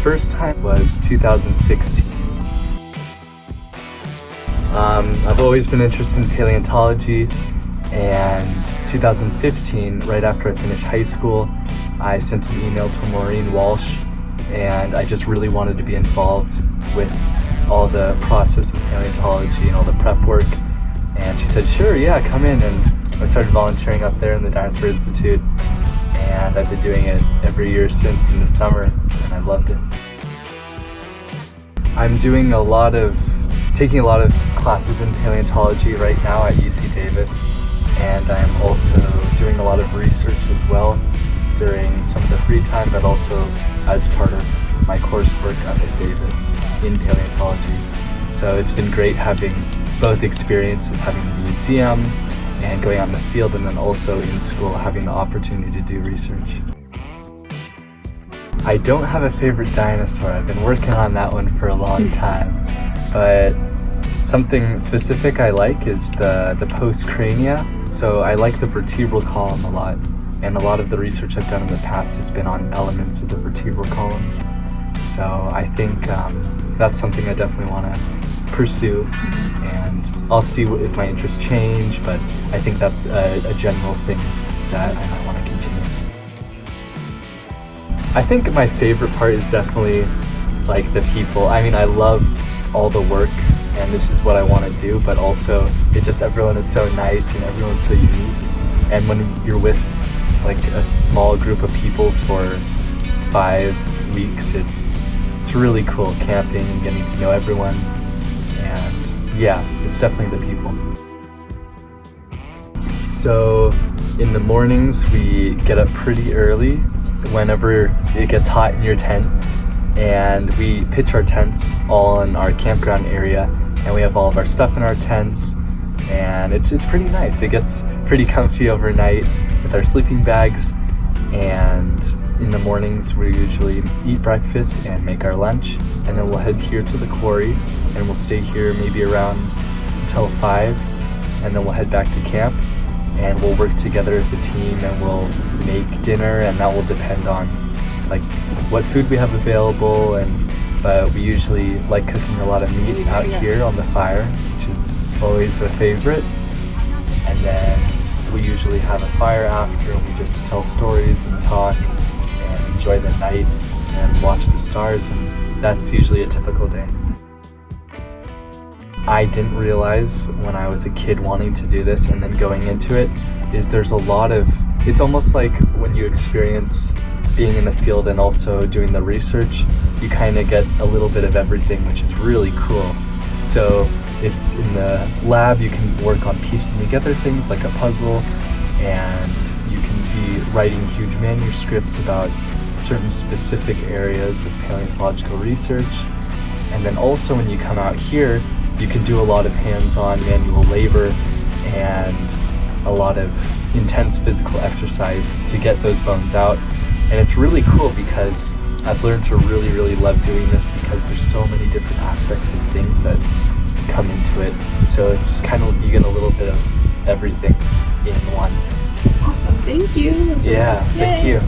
First time was 2016. I've always been interested in paleontology, and 2015, right after I finished high school, I sent an email to Maureen Walsh, and I just really wanted to be involved with all the process of paleontology and all the prep work. And she said, sure, yeah, come in. And I started volunteering up there in the Dinosaur Institute, and I've been doing it every year since in the summer, and I've loved it. I'm taking a lot of classes in paleontology right now at UC Davis, and I'm also doing a lot of research as well during some of the free time, but also as part of my coursework up at Davis in paleontology. So it's been great having both experiences, having the museum and going out in the field, and then also in school having the opportunity to do research. I don't have a favorite dinosaur. I've been working on that one for a long time, but something specific I like is the postcrania. So I like the vertebral column a lot, and a lot of the research I've done in the past has been on elements of the vertebral column. So I think that's something I definitely want to pursue, and I'll see if my interests change, but I think that's a general thing that I might want to continue. I think my favorite part is definitely like the people. I mean, I love all the work, and this is what I want to do, but also everyone is so nice and everyone's so unique. And when you're with like a small group of people for 5 weeks, it's really cool camping and getting to know everyone. And yeah, it's definitely the people. So in the mornings we get up pretty early whenever it gets hot in your tent, and we pitch our tents all in our campground area, and we have all of our stuff in our tents, and it's pretty nice. It gets pretty comfy overnight with our sleeping bags, and in the mornings we usually eat breakfast and make our lunch, and then we'll head here to the quarry, and we'll stay here maybe around until 5, and then we'll head back to camp, and we'll work together as a team, and we'll make dinner, and that will depend on like what food we have available, but we usually like cooking a lot of meat out here on the fire, which is always a favorite. And then we usually have a fire after, and we just tell stories and talk and enjoy the night and watch the stars, and that's usually a typical day. I didn't realize when I was a kid wanting to do this and then going into it is it's almost like when you experience being in the field and also doing the research, you kind of get a little bit of everything, which is really cool. So it's in the lab, you can work on piecing together things like a puzzle, and you can be writing huge manuscripts about certain specific areas of paleontological research. And then also when you come out here, you can do a lot of hands-on manual labor and a lot of intense physical exercise to get those bones out. And it's really cool because I've learned to really, really love doing this, because there's so many different aspects of things that come into it. So it's kind of, you get a little bit of everything in one. Awesome, thank you. Yeah, thank you.